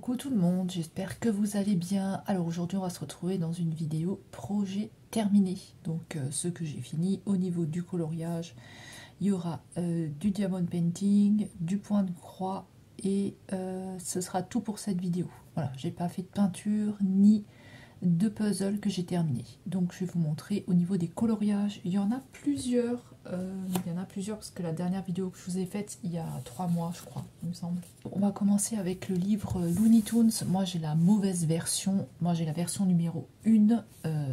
Coucou tout le monde, j'espère que vous allez bien. Alors aujourd'hui on va se retrouver dans une vidéo projet terminé. Donc ce que j'ai fini au niveau du coloriage, il y aura du diamond painting, du point de croix et ce sera tout pour cette vidéo. Voilà, j'ai pas fait de peinture ni de puzzle que j'ai terminé. Donc je vais vous montrer au niveau des coloriages. Il y en a plusieurs. Parce que la dernière vidéo que je vous ai faite il y a 3 mois je crois, il me semble. On va commencer avec le livre Looney Tunes. Moi j'ai la mauvaise version. Moi j'ai la version numéro 1.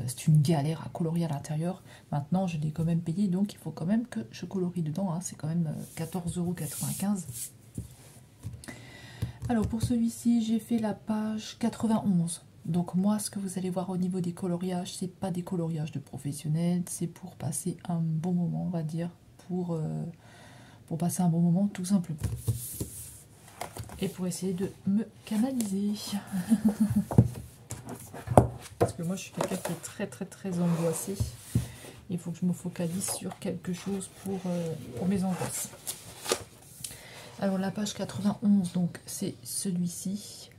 C'est une galère à colorier à l'intérieur. Maintenant je l'ai quand même payé, donc il faut quand même que je colorie dedans, hein. C'est quand même 14,95 €. Alors pour celui-ci j'ai fait la page 91. Donc moi, ce que vous allez voir au niveau des coloriages, c'est pas des coloriages de professionnels, c'est pour passer un bon moment, on va dire, pour passer un bon moment tout simplement. Et pour essayer de me canaliser. Parce que moi, je suis quelqu'un qui est très angoissé. Il faut que je me focalise sur quelque chose pour mes angoisses. Alors la page 91, donc c'est celui-ci.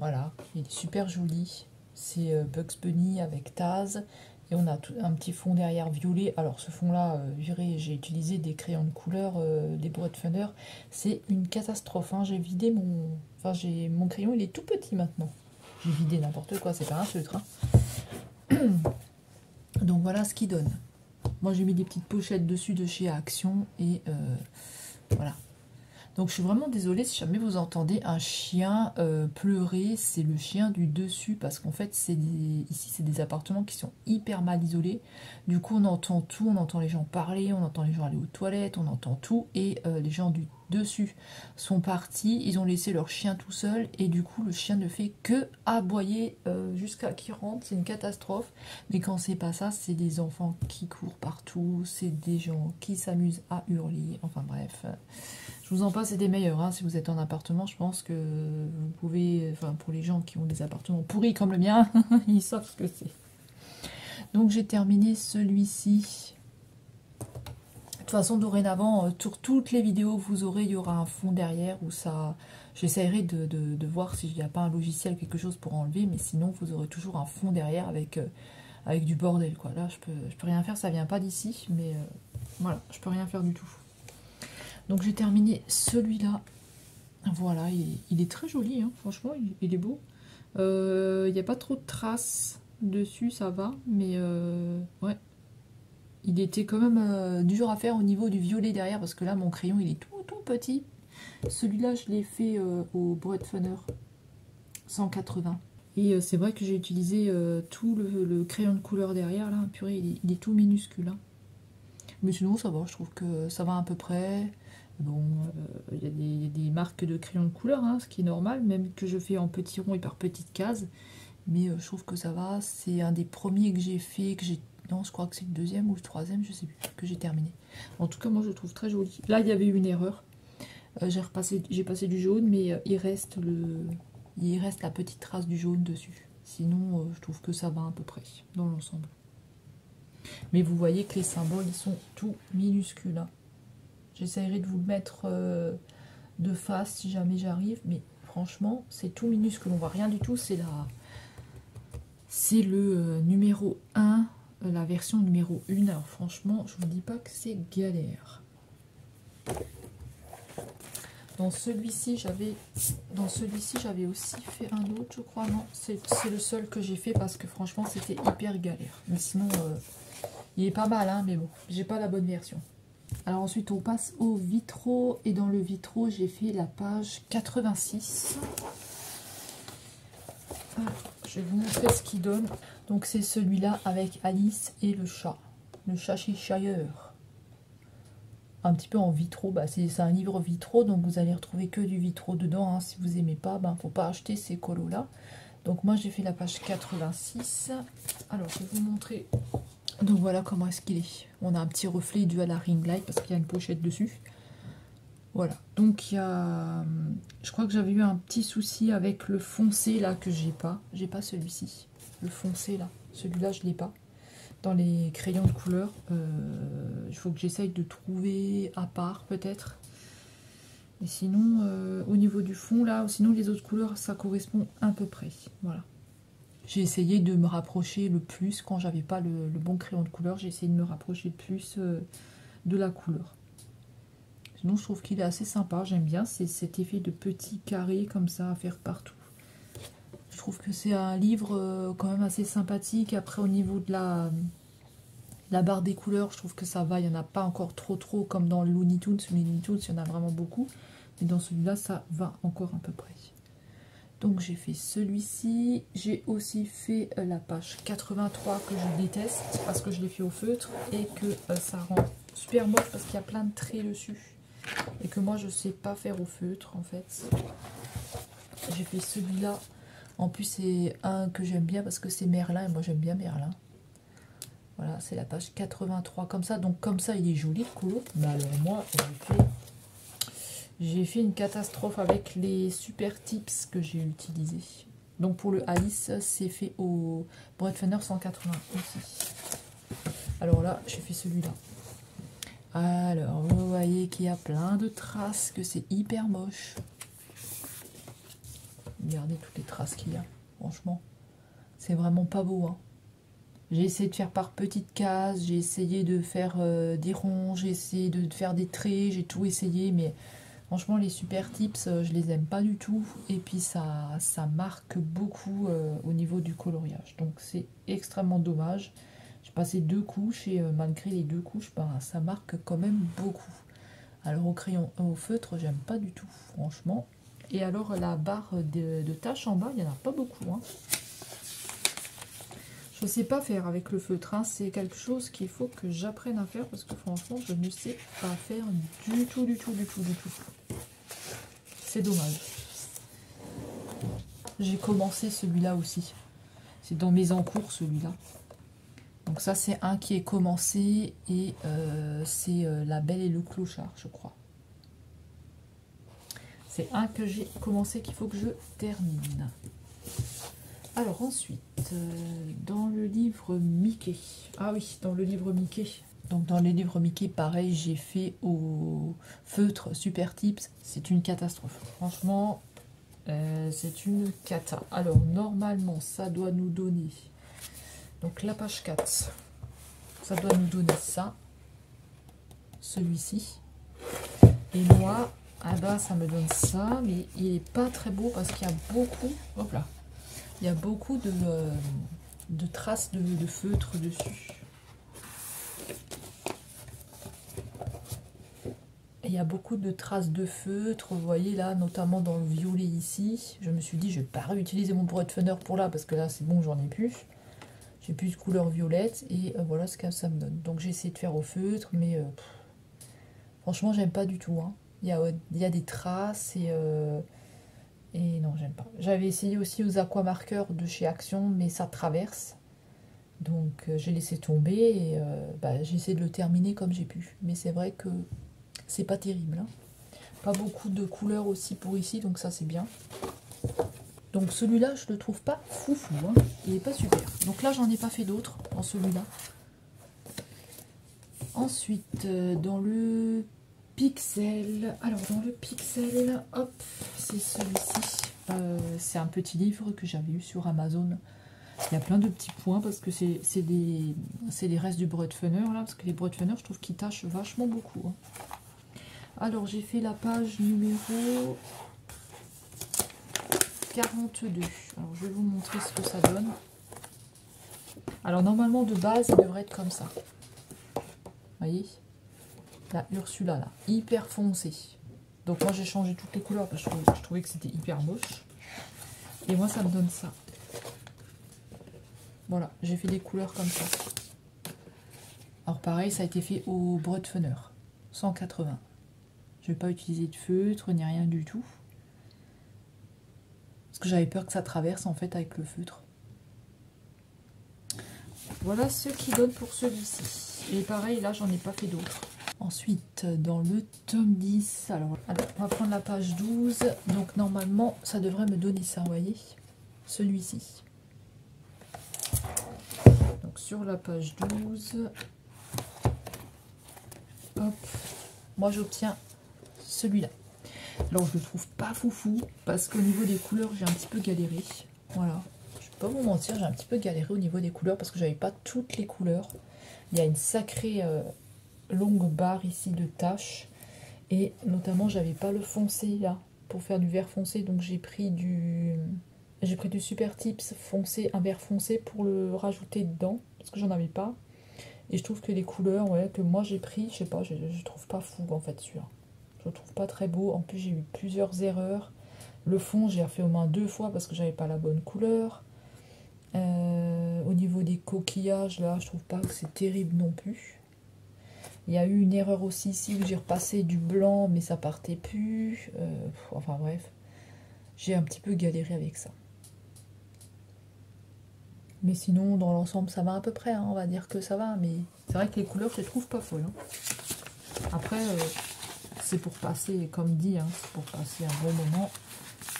Voilà, il est super joli. C'est Bugs Bunny avec Taz. Et on a un petit fond derrière violet. Alors ce fond-là, j'ai utilisé des crayons de couleur, des Brut Thunder. C'est une catastrophe. Hein. J'ai vidé mon... Enfin, mon crayon, il est tout petit maintenant. J'ai vidé n'importe quoi, c'est pas un feutre. Hein. Donc voilà ce qu'il donne. Moi j'ai mis des petites pochettes dessus de chez Action. Et voilà. Donc je suis vraiment désolée si jamais vous entendez un chien pleurer, c'est le chien du dessus, parce qu'en fait ici c'est des appartements qui sont hyper mal isolés. Du coup on entend tout, on entend les gens parler, on entend les gens aller aux toilettes, on entend tout, et les gens du dessus sont partis, ils ont laissé leur chien tout seul, et du coup le chien ne fait que aboyer jusqu'à qu'il rentre, c'est une catastrophe. Mais quand c'est pas ça, c'est des enfants qui courent partout, c'est des gens qui s'amusent à hurler, enfin bref... Je vous en passe, c'est des meilleurs. Hein. Si vous êtes en appartement, je pense que vous pouvez... Enfin, pour les gens qui ont des appartements pourris comme le mien, ils savent ce que c'est. Donc, j'ai terminé celui-ci. De toute façon, dorénavant, sur toutes les vidéos que vous aurez, il y aura un fond derrière où ça... J'essaierai de voir s'il n'y a pas un logiciel ou quelque chose pour enlever, mais sinon, vous aurez toujours un fond derrière avec du bordel, quoi. Là, je peux rien faire, ça vient pas d'ici, mais voilà, je peux rien faire du tout. Donc j'ai terminé celui-là. Voilà, il est très joli, hein. Franchement, il est beau. Il n'y a pas trop de traces dessus, ça va. Mais ouais, il était quand même dur à faire au niveau du violet derrière, parce que là, mon crayon, il est tout petit. Celui-là, je l'ai fait au Brut Thunder 180. Et c'est vrai que j'ai utilisé tout le crayon de couleur derrière, là. Purée, il est tout minuscule, hein. Mais sinon, ça va, je trouve que ça va à peu près. Bon, il y a des marques de crayons de couleur, hein, ce qui est normal, même que je fais en petits ronds et par petites cases. Mais je trouve que ça va. C'est un des premiers que j'ai fait, non, je crois que c'est le deuxième ou le troisième, je sais plus, que j'ai terminé. En tout cas, moi, je le trouve très joli. Là, il y avait eu une erreur. J'ai passé du jaune, mais il reste la petite trace du jaune dessus. Sinon, je trouve que ça va à peu près dans l'ensemble. Mais vous voyez que les symboles, ils sont tout minuscules. Hein. J'essaierai de vous le mettre de face si jamais j'arrive. Mais franchement, c'est tout minuscule. On voit rien du tout. C'est le numéro 1, la version numéro 1. Alors franchement, je vous dis pas que c'est galère. Dans celui-ci, j'avais aussi fait un autre, je crois. Non, c'est le seul que j'ai fait parce que franchement, c'était hyper galère. Mais sinon... il est pas mal, hein, mais bon, j'ai pas la bonne version. Alors ensuite, on passe au vitraux. Et dans le vitraux, j'ai fait la page 86. Alors, je vais vous montrer ce qu'il donne. Donc c'est celui-là avec Alice et le chat. Le chat Cheshire. Un petit peu en vitraux. Bah, c'est un livre vitraux, donc vous allez retrouver que du vitraux dedans. Hein. Si vous aimez pas, ben, faut pas acheter ces colos-là. Donc moi, j'ai fait la page 86. Alors, je vais vous montrer... Donc voilà comment est-ce qu'il est. On a un petit reflet dû à la ring light parce qu'il y a une pochette dessus. Voilà. Donc il y a... Je crois que j'avais eu un petit souci avec le foncé là que j'ai pas. J'ai pas celui-ci. Le foncé là. Celui-là je l'ai pas. Dans les crayons de couleur. Il faut que j'essaye de trouver à part peut-être. Et sinon, au niveau du fond, là, sinon les autres couleurs, ça correspond à peu près. Voilà. J'ai essayé de me rapprocher le plus, quand j'avais pas le bon crayon de couleur, j'ai essayé de me rapprocher le plus de la couleur. Sinon, je trouve qu'il est assez sympa, j'aime bien cet effet de petits carrés comme ça à faire partout. Je trouve que c'est un livre quand même assez sympathique. Après, au niveau de la barre des couleurs, je trouve que ça va, il n'y en a pas encore trop comme dans le Looney Tunes. Le Looney Tunes, il y en a vraiment beaucoup, mais dans celui-là, ça va encore à peu près. Donc j'ai fait celui-ci, j'ai aussi fait la page 83 que je déteste parce que je l'ai fait au feutre et que ça rend super moche parce qu'il y a plein de traits dessus et que moi je sais pas faire au feutre en fait. J'ai fait celui-là, en plus c'est un que j'aime bien parce que c'est Merlin et moi j'aime bien Merlin. Voilà, c'est la page 83 comme ça, donc comme ça il est joli le colo, mais alors moi j'ai fait une catastrophe avec les super tips que j'ai utilisés. Donc pour le Alice, c'est fait au Breadfunner 180 aussi. Alors là, j'ai fait celui-là. Alors, vous voyez qu'il y a plein de traces, que c'est hyper moche. Regardez toutes les traces qu'il y a, franchement. C'est vraiment pas beau, hein. J'ai essayé de faire par petites cases, j'ai essayé de faire des ronds, j'ai essayé de faire des traits, j'ai tout essayé, mais... Franchement, les super tips, je les aime pas du tout. Et puis, ça marque beaucoup au niveau du coloriage. Donc, c'est extrêmement dommage. J'ai passé 2 couches et malgré les 2 couches, bah, ça marque quand même beaucoup. Alors, au crayon, au feutre, j'aime pas du tout, franchement. Et alors, la barre de tâches en bas, il n'y en a pas beaucoup. Hein. Je ne sais pas faire avec le feutre. Hein. C'est quelque chose qu'il faut que j'apprenne à faire parce que franchement, je ne sais pas faire du tout. C'est dommage. J'ai commencé celui-là aussi. C'est dans mes encours, celui-là. Donc ça, c'est un qui est commencé et c'est La Belle et le Clochard, je crois. C'est un que j'ai commencé qu'il faut que je termine. Alors ensuite, dans le livre Mickey. Ah oui, dans le livre Mickey. Donc dans les livres Mickey, pareil, j'ai fait au feutre Super Tips. C'est une catastrophe. Franchement, c'est une cata. Alors normalement, ça doit nous donner... Donc la page 4, ça doit nous donner ça. Celui-ci. Et moi, ah bah, ça me donne ça. Mais il n'est pas très beau parce qu'il y a beaucoup... Hop là. Il y a beaucoup de traces de feutre dessus. Il y a beaucoup de traces de feutre, vous voyez là, notamment dans le violet ici. Je me suis dit, je vais pas réutiliser mon Breadfunner pour là, parce que là c'est bon, j'en ai plus. J'ai plus de couleur violette, et voilà ce que ça me donne. Donc j'ai essayé de faire au feutre, mais franchement, j'aime pas du tout. Hein. Il y a des traces, et non, j'aime pas. J'avais essayé aussi aux aquamarqueurs de chez Action, mais ça traverse. Donc j'ai laissé tomber, et j'ai essayé de le terminer comme j'ai pu. Mais c'est vrai que c'est pas terrible. Hein. Pas beaucoup de couleurs aussi pour ici, donc ça c'est bien. Donc celui-là, je le trouve pas foufou. Hein. Il est pas super. Donc là, j'en ai pas fait d'autres dans celui-là. Ensuite, dans le Pixel. Alors dans le Pixel, hop, c'est celui-ci. C'est un petit livre que j'avais eu sur Amazon. Il y a plein de petits points parce que c'est des restes du Breadfunner là. Parce que les Breadfunner, je trouve qu'ils tâchent vachement beaucoup. Hein. Alors j'ai fait la page numéro 42. Alors je vais vous montrer ce que ça donne. Alors normalement de base, il devrait être comme ça. Vous voyez? La Ursula là, hyper foncé. Donc moi j'ai changé toutes les couleurs parce que je trouvais que c'était hyper moche. Et moi ça me donne ça. Voilà, j'ai fait des couleurs comme ça. Alors pareil, ça a été fait au Breadfunner 180. Je vais pas utiliser de feutre ni rien du tout. Parce que j'avais peur que ça traverse en fait avec le feutre. Voilà ce qu'il donne pour celui-ci. Et pareil, là j'en ai pas fait d'autres. Ensuite, dans le tome 10, alors on va prendre la page 12. Donc normalement, ça devrait me donner ça, vous voyez. Celui-ci. Donc sur la page 12, hop, moi j'obtiens celui-là. Alors je le trouve pas foufou parce qu'au niveau des couleurs j'ai un petit peu galéré. Voilà, je vais pas vous mentir, j'ai un petit peu galéré au niveau des couleurs parce que j'avais pas toutes les couleurs. Il y a une sacrée longue barre ici de taches et notamment j'avais pas le foncé là pour faire du vert foncé, donc j'ai pris du Super Tips foncé, un vert foncé pour le rajouter dedans parce que j'en avais pas. Et je trouve que les couleurs ouais, que moi j'ai pris, je sais pas, je trouve pas fou en fait celui-là. Je le trouve pas très beau. En plus j'ai eu plusieurs erreurs. Le fond j'ai refait au moins 2 fois parce que j'avais pas la bonne couleur. Au niveau des coquillages là, je trouve pas que c'est terrible non plus. Il y a eu une erreur aussi ici où j'ai repassé du blanc mais ça partait plus. Enfin bref, j'ai un petit peu galéré avec ça. Mais sinon dans l'ensemble ça va à peu près, hein, on va dire que ça va. Mais c'est vrai que les couleurs je les trouve pas folles. Hein. Après c'est pour passer, comme dit, hein, c'est pour passer un bon moment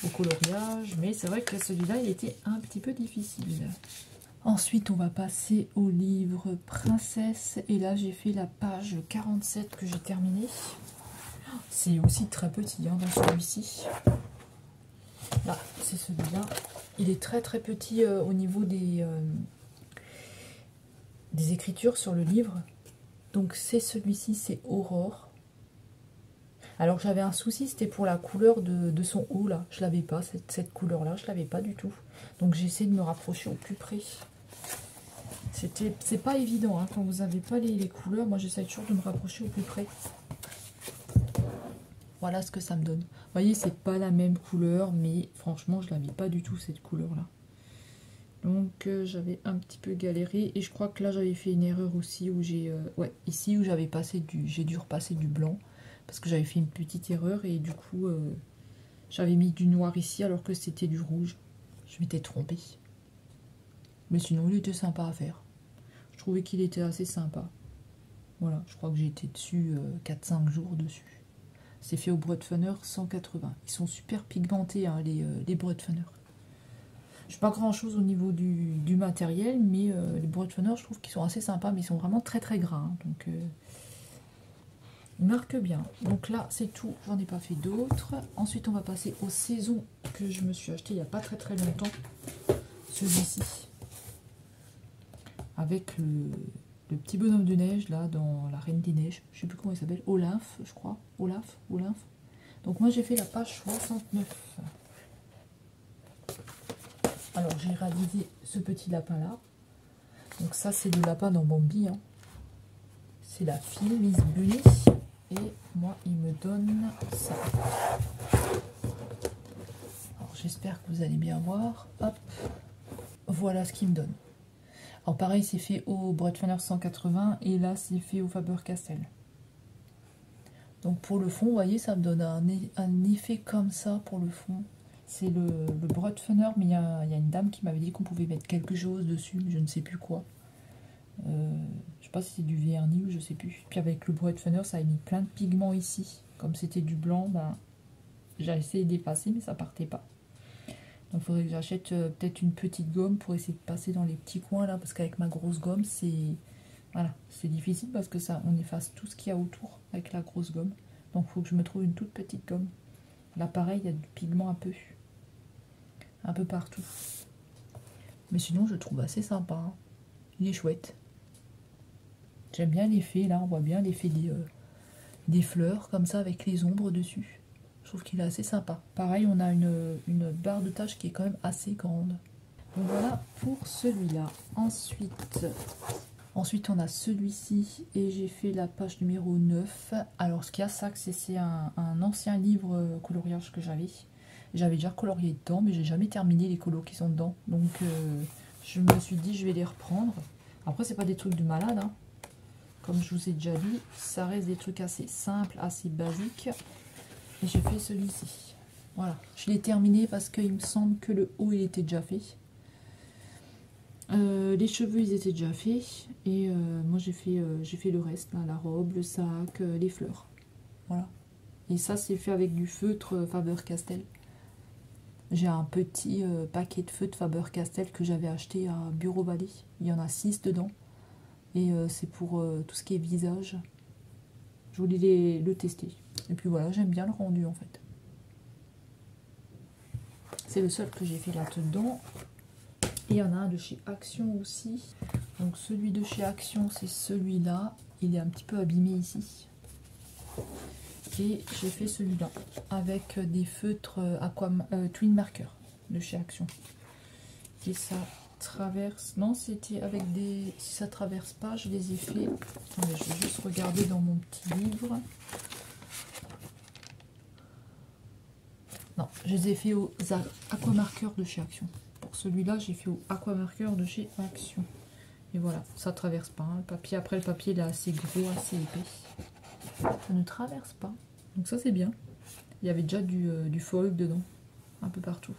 au coloriage. Mais c'est vrai que celui-là il était un petit peu difficile. Ensuite, on va passer au livre Princesse. Et là, j'ai fait la page 47 que j'ai terminée. C'est aussi très petit hein, dans celui-ci. Là, c'est celui-là. Il est très très petit au niveau des écritures sur le livre. Donc c'est celui-ci, c'est Aurore. Alors j'avais un souci, c'était pour la couleur de son haut là. Je l'avais pas, cette couleur-là, je l'avais pas du tout. Donc j'ai essayé de me rapprocher au plus près. C'est pas évident, hein, quand vous n'avez pas les couleurs, moi j'essaie toujours de me rapprocher au plus près. Voilà ce que ça me donne. Vous voyez, c'est pas la même couleur, mais franchement, je l'avais pas du tout cette couleur-là. Donc j'avais un petit peu galéré, et je crois que là j'avais fait une erreur aussi, où j'ai... ouais, ici où j'avais passé j'ai dû repasser du blanc, parce que j'avais fait une petite erreur, et du coup, j'avais mis du noir ici, alors que c'était du rouge. Je m'étais trompée. Mais sinon, il était sympa à faire. Je trouvais qu'il était assez sympa. Voilà, je crois que j'ai été dessus 4-5 jours dessus. C'est fait au Broadfunner 180. Ils sont super pigmentés, hein, les Broadfunner. Je n'ai pas grand chose au niveau du matériel, mais les Broadfunner, je trouve qu'ils sont assez sympas, mais ils sont vraiment très très gras. Hein, donc, ils marquent bien. Donc là, c'est tout. J'en ai pas fait d'autres. Ensuite, on va passer aux saisons que je me suis acheté il n'y a pas très très longtemps. Celui-ci. Avec le petit bonhomme de neige là dans la Reine des Neiges, je sais plus comment il s'appelle, Olaf je crois, Olaf. Donc moi j'ai fait la page 69. Alors j'ai réalisé ce petit lapin là, donc ça c'est le lapin dans Bambi, hein. C'est la fille Miss Bunny, et moi il me donne ça. Alors j'espère que vous allez bien voir, hop, voilà ce qu'il me donne. Alors pareil, c'est fait au Broadfunner 180 et là c'est fait au Faber-Castell. Donc pour le fond, vous voyez, ça me donne un effet comme ça pour le fond. C'est le Broadfunner, mais il y a une dame qui m'avait dit qu'on pouvait mettre quelque chose dessus, mais je ne sais plus quoi. Je sais pas si c'est du vernis ou je sais plus. Puis avec le Broadfunner, ça a mis plein de pigments ici. Comme c'était du blanc, ben, j'ai essayé d'effacer, mais ça partait pas. Donc il faudrait que j'achète peut-être une petite gomme pour essayer de passer dans les petits coins là, parce qu'avec ma grosse gomme, c'est voilà, c'est difficile parce que ça, on efface tout ce qu'il y a autour avec la grosse gomme. Donc il faut que je me trouve une toute petite gomme. Là pareil, il y a du pigment un peu partout. Mais sinon je le trouve assez sympa, hein. Il est chouette. J'aime bien l'effet, là on voit bien l'effet des fleurs comme ça avec les ombres dessus. Je trouve qu'il est assez sympa. Pareil, on a une barre de tâches qui est quand même assez grande. Donc voilà pour celui-là. Ensuite, on a celui-ci et j'ai fait la page numéro 9. Alors, ce qu'il y a, ça, c'est un ancien livre coloriage que j'avais. J'avais déjà colorié dedans, mais j'ai jamais terminé les colos qui sont dedans. Donc, je me suis dit, je vais les reprendre. Après, c'est pas des trucs de malade, hein. Comme je vous ai déjà dit, ça reste des trucs assez simples, assez basiques. Et j'ai fait celui-ci. Voilà, je l'ai terminé parce qu'il me semble que le haut il était déjà fait. Les cheveux ils étaient déjà faits. Et moi j'ai fait le reste, là, la robe, le sac, les fleurs. Voilà. Et ça c'est fait avec du feutre Faber-Castell. J'ai un petit paquet de feutre Faber-Castell que j'avais acheté à Bureau Vallée. Il y en a 6 dedans. Et c'est pour tout ce qui est visage. Je voulais le tester. Et puis voilà, j'aime bien le rendu en fait. c'est le seul que j'ai fait là-dedans. Et il y en a un de chez Action aussi. Donc celui de chez Action, c'est celui-là. Il est un petit peu abîmé ici. Et j'ai fait celui-là avec des feutres Twin Marker de chez Action. Et ça traverse... Non, c'était avec des... Si ça traverse pas, je les ai fait... Attendez, je vais juste regarder dans mon petit livre. Non, je les ai fait aux aquamarqueurs de chez Action. Pour celui-là, j'ai fait aux aquamarqueurs de chez Action. Et voilà, ça traverse pas. Hein, le papier. Après, le papier il est assez gros, assez épais. Ça ne traverse pas. Donc ça, c'est bien. Il y avait déjà du foil dedans. Un peu partout.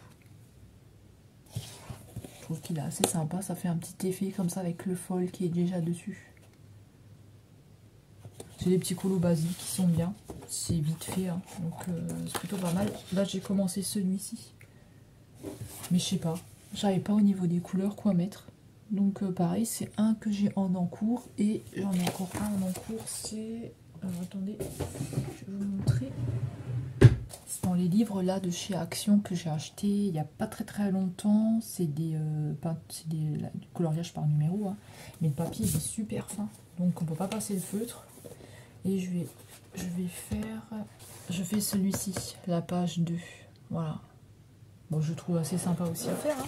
Je trouve qu'il est assez sympa. Ça fait un petit effet comme ça avec le foil qui est déjà dessus. C'est des petits colos basiques qui sont bien. C'est vite fait. Hein. Donc c'est plutôt pas mal. Là, j'ai commencé celui-ci. Mais je sais pas. J'avais pas au niveau des couleurs quoi mettre. Donc pareil, c'est un que j'ai en encours. Et j'en ai encore un en encours. C'est... Alors attendez, je vais vous montrer. C'est dans les livres là de chez Action que j'ai acheté il n'y a pas très longtemps. C'est du coloriage par numéro. Hein. Mais le papier il est super fin. Donc on peut pas passer le feutre. Et je fais celui-ci, la page 2. Voilà. Bon, je trouve assez sympa aussi à faire. Hein.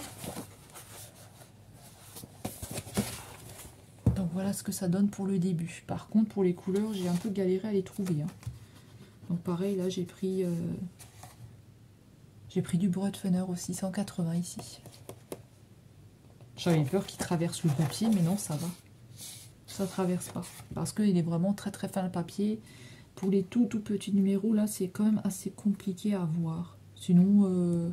Donc voilà ce que ça donne pour le début. Par contre, pour les couleurs, j'ai un peu galéré à les trouver. Hein. Donc pareil, là, j'ai pris du Brutfunner aussi, 180 ici. J'avais peur qu'il traverse le papier, mais non, ça va. Ça traverse pas. Parce qu'il est vraiment très fin le papier. Pour les tout petits numéros, là, c'est quand même assez compliqué à voir. Sinon,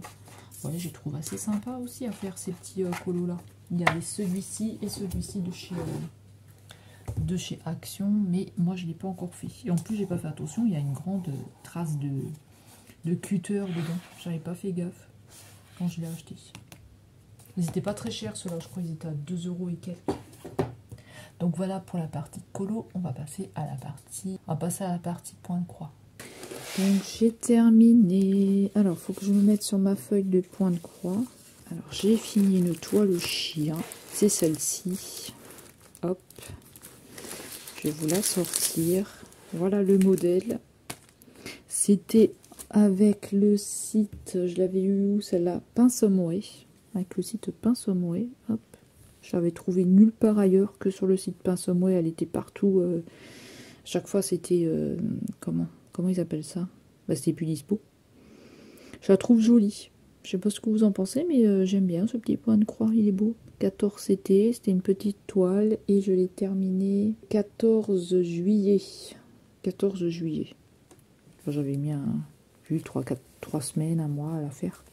ouais, je trouve assez sympa aussi à faire ces petits colos là. Il y avait celui-ci et celui-ci de chez Action, mais moi je ne l'ai pas encore fait. Et en plus, j'ai pas fait attention, il y a une grande trace de cutter dedans. J'avais pas fait gaffe quand je l'ai acheté. Ils n'étaient pas très chers ceux-là, je crois qu'ils étaient à 2 € et quelques. Donc voilà pour la partie colo, on va passer à la partie point de croix. Donc j'ai terminé. Alors il faut que je me mette sur ma feuille de point de croix. Alors j'ai fini une toile au chien, c'est celle-ci. Hop, je vais vous la sortir. Voilà le modèle. C'était avec le site, je l'avais eu où celle-là, Pinsomeway. Avec le site Pinsomeway, hop. Je l'avais trouvé nulle part ailleurs que sur le site Pinsomeway. Elle était partout. Chaque fois, c'était... comment ils appellent ça? Bah, c'était plus dispo. Je la trouve jolie. Je sais pas ce que vous en pensez, mais j'aime bien ce petit point de croix. Il est beau. 14 CT, c'était une petite toile. Et je l'ai terminé 14 juillet. 14 juillet. Enfin, j'avais mis 3 semaines, un mois à la faire.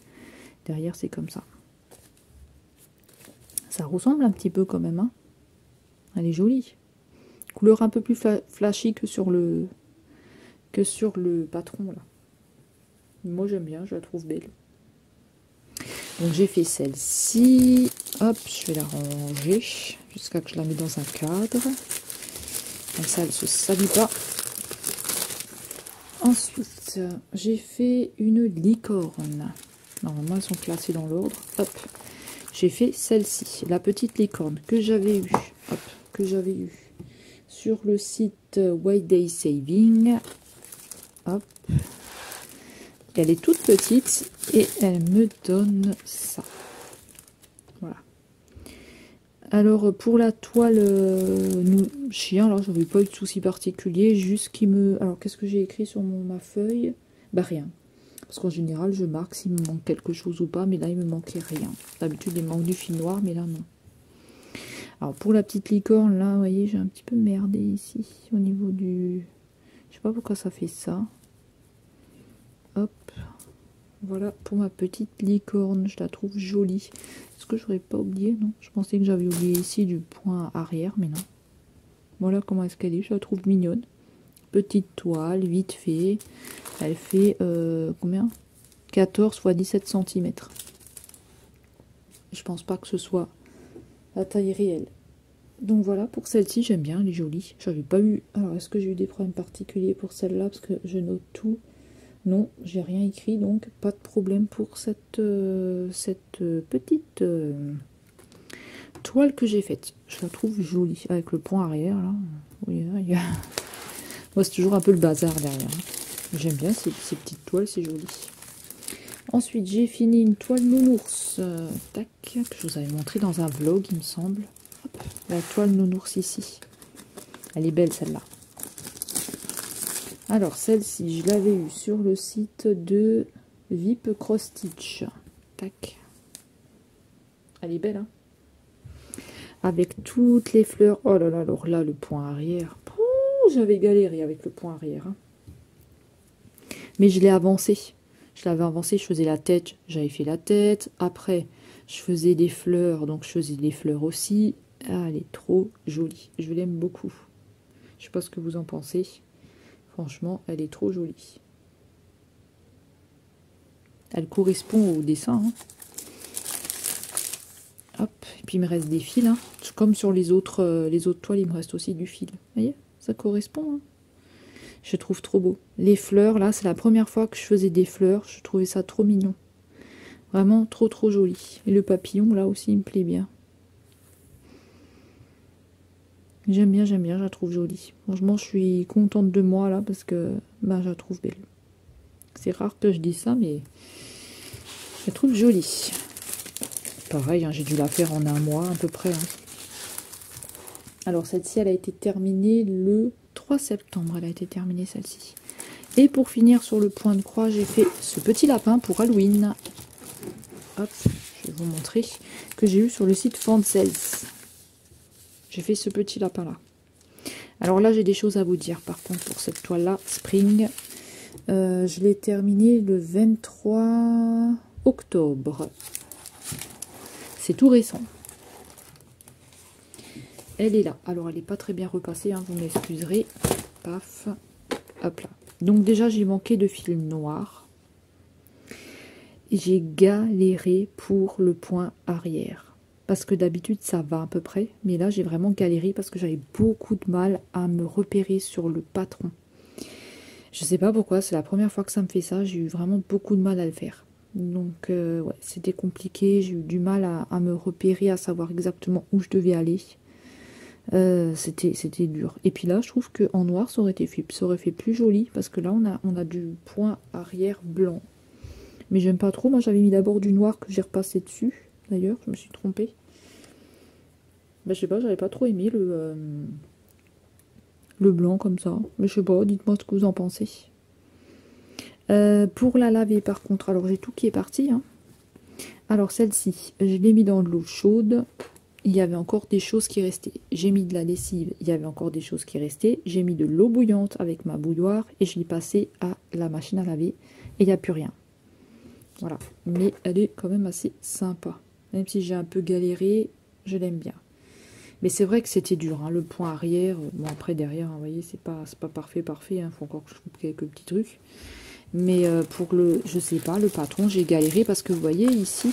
Derrière, c'est comme ça. Ça ressemble un petit peu quand même. Hein. Elle est jolie. Couleur un peu plus flashy que sur le patron là. Moi j'aime bien, je la trouve belle. Donc j'ai fait celle-ci. Hop, je vais la ranger jusqu'à que je la mette dans un cadre. Comme ça elle ne se salit pas. Ensuite, j'ai fait une licorne. Normalement elles sont classées dans l'ordre. Hop. J'ai fait celle-ci, la petite licorne que j'avais eue, sur le site White Day Saving. Hop. Elle est toute petite et elle me donne ça. Voilà. Alors pour la toile chien, là j'avais pas eu de souci particulier, juste qu'il me... Alors qu'est-ce que j'ai écrit sur ma feuille? Bah rien. Parce qu'en général, je marque s'il me manque quelque chose ou pas, mais là, il me manquait rien. D'habitude, il me manque du fil noir, mais là, non. Alors, pour la petite licorne, là, vous voyez, j'ai un petit peu merdé ici, au niveau du... Je sais pas pourquoi ça fait ça. Hop. Voilà, pour ma petite licorne, je la trouve jolie. Est-ce que j'aurais pas oublié? Non, je pensais que j'avais oublié ici du point arrière, mais non. Voilà comment est-ce qu'elle est, je la trouve mignonne. Petite toile, vite fait. Elle fait combien? 14 x 17 cm. Je pense pas que ce soit la taille réelle. Donc voilà, pour celle-ci, j'aime bien, elle est jolie. J'avais pas eu... Alors, est-ce que j'ai eu des problèmes particuliers pour celle-là? Parce que je note tout. Non, j'ai rien écrit, donc pas de problème pour cette petite toile que j'ai faite. Je la trouve jolie, avec le point arrière, là. Oui, moi, c'est toujours un peu le bazar derrière. J'aime bien ces petites toiles, c'est joli. Ensuite, j'ai fini une toile nounours. Tac, que je vous avais montré dans un vlog, il me semble. Hop, la toile nounours ici. Elle est belle, celle-là. Alors, celle-ci, je l'avais eue sur le site de VIP Cross Stitch. Tac. Elle est belle, hein? Avec toutes les fleurs. Oh là là, alors là, le point arrière. J'avais galéré avec le point arrière. Hein. Mais je l'ai avancé. Je l'avais avancé, je faisais la tête. J'avais fait la tête. Après, je faisais des fleurs. Donc, je faisais des fleurs aussi. Ah, elle est trop jolie. Je l'aime beaucoup. Je sais pas ce que vous en pensez. Franchement, elle est trop jolie. Elle correspond au dessin. Hein. Hop, et puis il me reste des fils. Hein. Comme sur les autres toiles, il me reste aussi du fil. Vous voyez, ça correspond. Hein. Je trouve trop beau. Les fleurs, là, c'est la première fois que je faisais des fleurs. Je trouvais ça trop mignon. Vraiment trop trop joli. Et le papillon, là aussi, il me plaît bien. J'aime bien, je la trouve jolie. Franchement, je suis contente de moi, là, parce que bah, je la trouve belle. C'est rare que je dise ça, mais je la trouve jolie. Pareil, hein, j'ai dû la faire en un mois, à peu près. Hein. Alors, celle-ci, elle a été terminée le 3 septembre. Elle a été terminée, celle-ci. Et pour finir sur le point de croix, j'ai fait ce petit lapin pour Halloween. Hop, je vais vous montrer. Que j'ai eu sur le site Fansels. J'ai fait ce petit lapin-là. Alors là, j'ai des choses à vous dire, par contre, pour cette toile-là, Spring. Je l'ai terminée le 23 octobre. C'est tout récent. Elle est là. Alors, elle n'est pas très bien repassée, hein, vous m'excuserez. Paf. Hop là. Donc déjà, j'ai manqué de fil noir. J'ai galéré pour le point arrière. Parce que d'habitude, ça va à peu près. Mais là, j'ai vraiment galéré parce que j'avais beaucoup de mal à me repérer sur le patron. Je sais pas pourquoi, c'est la première fois que ça me fait ça. J'ai eu vraiment beaucoup de mal à le faire. Donc, ouais, c'était compliqué. J'ai eu du mal à me repérer, à savoir exactement où je devais aller. C'était dur. Et puis là, je trouve qu'en noir, ça aurait fait plus joli. Parce que là, on a du point arrière blanc. Mais j'aime pas trop. Moi, j'avais mis d'abord du noir que j'ai repassé dessus. D'ailleurs, je me suis trompée. Ben, je sais pas, j'avais pas trop aimé le blanc comme ça. Mais je sais pas, dites-moi ce que vous en pensez. Pour la laver, par contre, alors j'ai tout qui est parti. Hein. Alors celle-ci, je l'ai mis dans de l'eau chaude. Il y avait encore des choses qui restaient. J'ai mis de la lessive, il y avait encore des choses qui restaient. J'ai mis de l'eau bouillante avec ma bouilloire et je l'ai passée à la machine à laver. Et il n'y a plus rien. Voilà. Mais elle est quand même assez sympa. Même si j'ai un peu galéré, je l'aime bien. Mais c'est vrai que c'était dur, hein, le point arrière. Bon, après, derrière, hein, vous voyez, c'est pas parfait. Il faut encore que je coupe quelques petits trucs. Mais pour le, je sais pas, le patron, j'ai galéré parce que vous voyez, ici,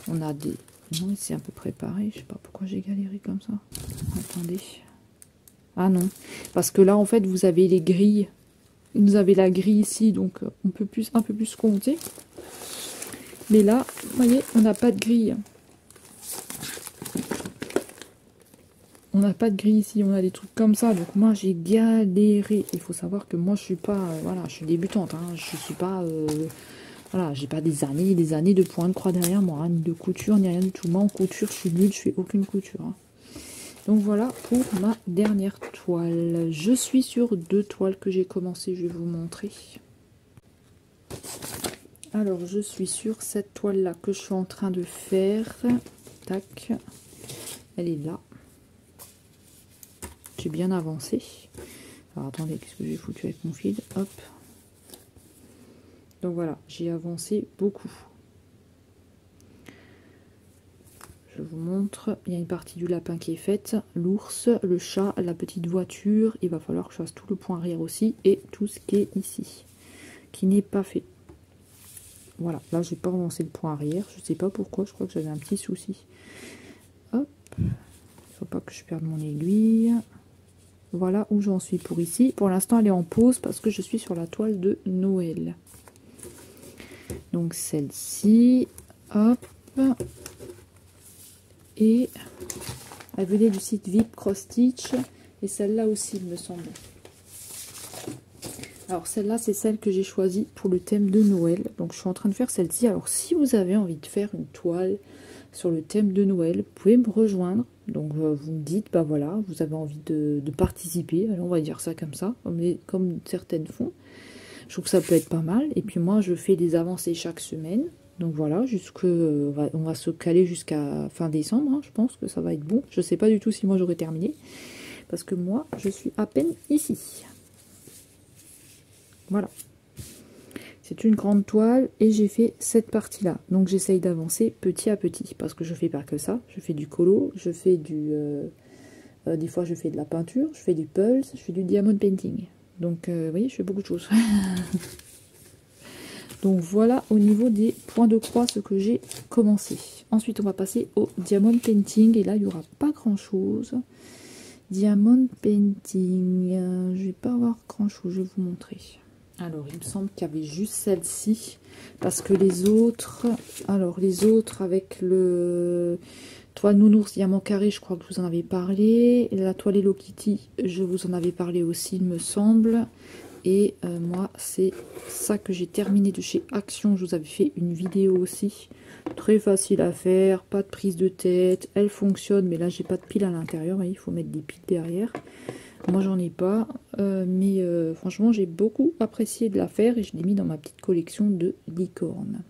on a des... Non, c'est à peu près pareil. Je sais pas pourquoi j'ai galéré comme ça. Attendez. Ah non. Parce que là, en fait, vous avez les grilles. Vous avez la grille ici, donc on peut un peu plus compter. Mais là, vous voyez, on n'a pas de grille. On n'a pas de grille ici, on a des trucs comme ça. Donc moi, j'ai galéré. Il faut savoir que moi, je suis pas... voilà, je suis débutante. Hein, je suis pas... voilà, j'ai pas des années et des années de points de croix derrière moi. Hein, ni de couture, ni rien du tout. Moi, en couture, je suis nulle. Je fais aucune couture. Hein. Donc voilà pour ma dernière toile. Je suis sur 2 toiles que j'ai commencé. Je vais vous montrer. Alors, je suis sur cette toile-là que je suis en train de faire. Tac. Elle est là. J'ai bien avancé. Alors, attendez, qu'est-ce que j'ai foutu avec mon fil? Hop. Donc voilà, j'ai avancé beaucoup. Je vous montre. Il y a une partie du lapin qui est faite. L'ours, le chat, la petite voiture. Il va falloir que je fasse tout le point arrière aussi. Et tout ce qui est ici. Qui n'est pas fait. Voilà, là j'ai pas avancé le point arrière, je sais pas pourquoi, je crois que j'avais un petit souci. Hop, il faut pas que je perde mon aiguille. Voilà où j'en suis pour ici. Pour l'instant elle est en pause parce que je suis sur la toile de Noël. Donc celle-ci, hop, et elle venait du site VIP Cross Stitch, et celle-là aussi, il me semble. Alors celle-là, c'est celle que j'ai choisie pour le thème de Noël. Donc je suis en train de faire celle-ci. Alors si vous avez envie de faire une toile sur le thème de Noël, vous pouvez me rejoindre. Donc vous me dites, bah voilà, vous avez envie de participer. Alors, on va dire ça comme ça, comme certaines font. Je trouve que ça peut être pas mal. Et puis moi, je fais des avancées chaque semaine. Donc voilà, on va se caler jusqu'à fin décembre. Hein. Je pense que ça va être bon. Je sais pas du tout si moi j'aurai terminé. Parce que moi, je suis à peine ici. Voilà, c'est une grande toile et j'ai fait cette partie là, donc j'essaye d'avancer petit à petit parce que je fais pas que ça, je fais du colo, je fais des fois je fais de la peinture, je fais du pulse, je fais du diamond painting, donc vous voyez, je fais beaucoup de choses. Donc voilà au niveau des points de croix ce que j'ai commencé. Ensuite on va passer au diamond painting et là il n'y aura pas grand chose. Diamond painting, je vais pas avoir grand chose, je vais vous montrer. Alors, il me semble qu'il y avait juste celle-ci, parce que les autres, avec le toile nounours diamant carré, je crois que je vous en avais parlé. La toile Hello Kitty, je vous en avais parlé aussi, il me semble. Et moi, c'est ça que j'ai terminé de chez Action. Je vous avais fait une vidéo aussi. Très facile à faire, pas de prise de tête. Elle fonctionne, mais là, j'ai pas de pile à l'intérieur. Il faut mettre des piles derrière. Moi j'en ai pas, mais franchement j'ai beaucoup apprécié de la faire et je l'ai mis dans ma petite collection de licornes.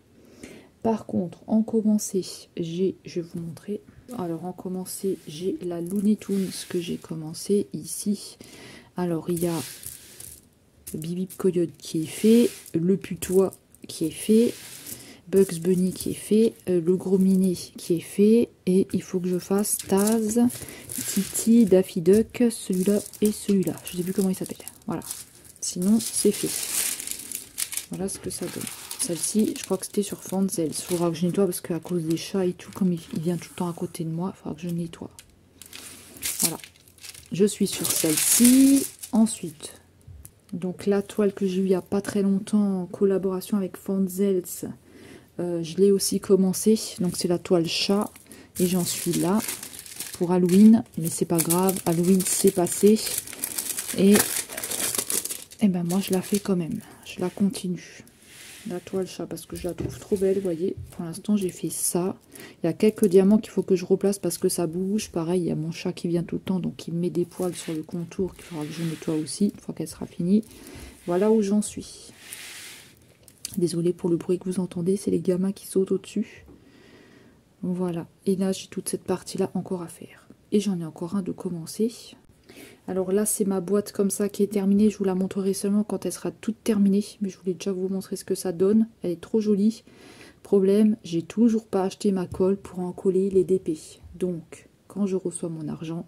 Par contre, en commencé, je vais vous montrer. Alors en commencé, j'ai la Looney Tunes que j'ai commencé ici. Alors il y a le Bibip Coyote qui est fait, le Putois qui est fait, Bugs Bunny qui est fait, le Gros Minet qui est fait, et il faut que je fasse Taz, Titi, Daffy Duck, celui-là et celui-là. Je ne sais plus comment il s'appelle. Voilà. Sinon, c'est fait. Voilà ce que ça donne. Celle-ci, je crois que c'était sur Fanzels. Il faudra que je nettoie parce qu'à cause des chats et tout, comme il vient tout le temps à côté de moi, il faudra que je nettoie. Voilà. Je suis sur celle-ci. Ensuite, donc la toile que j'ai eue il n'y a pas très longtemps en collaboration avec Fanzels. Je l'ai aussi commencé, donc c'est la toile chat, et j'en suis là pour Halloween, mais c'est pas grave, Halloween c'est passé, et ben moi je la fais quand même, je la continue, la toile chat, parce que je la trouve trop belle, vous voyez, pour l'instant j'ai fait ça, il y a quelques diamants qu'il faut que je replace parce que ça bouge, pareil, il y a mon chat qui vient tout le temps, donc il met des poils sur le contour, qu'il faudra que je nettoie aussi, une fois qu'elle sera finie, voilà où j'en suis. Désolée pour le bruit que vous entendez, c'est les gamins qui sautent au-dessus. Voilà, et là j'ai toute cette partie-là encore à faire. Et j'en ai encore un de commencer. Alors là c'est ma boîte comme ça qui est terminée, je vous la montrerai seulement quand elle sera toute terminée. Mais je voulais déjà vous montrer ce que ça donne, elle est trop jolie. Problème, j'ai toujours pas acheté ma colle pour en coller les DP. Donc, quand je reçois mon argent,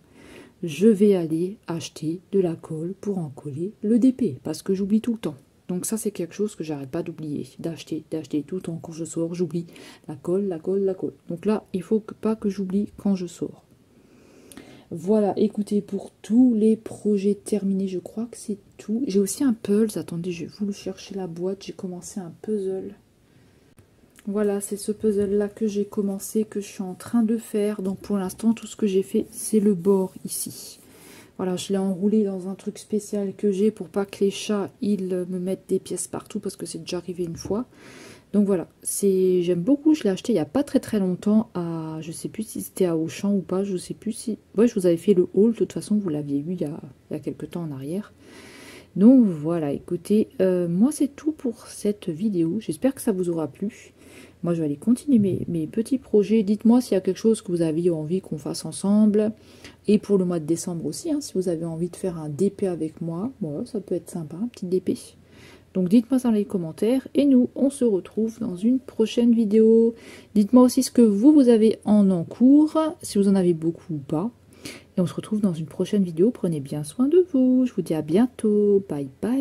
je vais aller acheter de la colle pour en coller le DP, parce que j'oublie tout le temps. Donc ça c'est quelque chose que j'arrête pas d'oublier, d'acheter tout le temps. Quand je sors, j'oublie la colle, la colle, la colle. Donc là, il faut pas que j'oublie quand je sors. Voilà, écoutez, pour tous les projets terminés, je crois que c'est tout. J'ai aussi un puzzle, attendez, je vais vous chercher la boîte, j'ai commencé un puzzle. Voilà, c'est ce puzzle là que j'ai commencé, que je suis en train de faire. Donc pour l'instant, tout ce que j'ai fait, c'est le bord ici. Voilà, je l'ai enroulé dans un truc spécial que j'ai pour pas que les chats, ils me mettent des pièces partout parce que c'est déjà arrivé une fois. Donc voilà, j'aime beaucoup, je l'ai acheté il n'y a pas très longtemps à, je sais plus si c'était à Auchan ou pas, je sais plus si, ouais, je vous avais fait le haul, de toute façon vous l'aviez eu il y a quelques temps en arrière. Donc voilà, écoutez, moi c'est tout pour cette vidéo, j'espère que ça vous aura plu. Moi, je vais aller continuer mes petits projets. Dites-moi s'il y a quelque chose que vous avez envie qu'on fasse ensemble. Et pour le mois de décembre aussi, hein, si vous avez envie de faire un DP avec moi, bon, ça peut être sympa, un petit DP. Donc, dites-moi ça dans les commentaires. Et nous, on se retrouve dans une prochaine vidéo. Dites-moi aussi ce que vous avez en cours, si vous en avez beaucoup ou pas. Et on se retrouve dans une prochaine vidéo. Prenez bien soin de vous. Je vous dis à bientôt. Bye bye.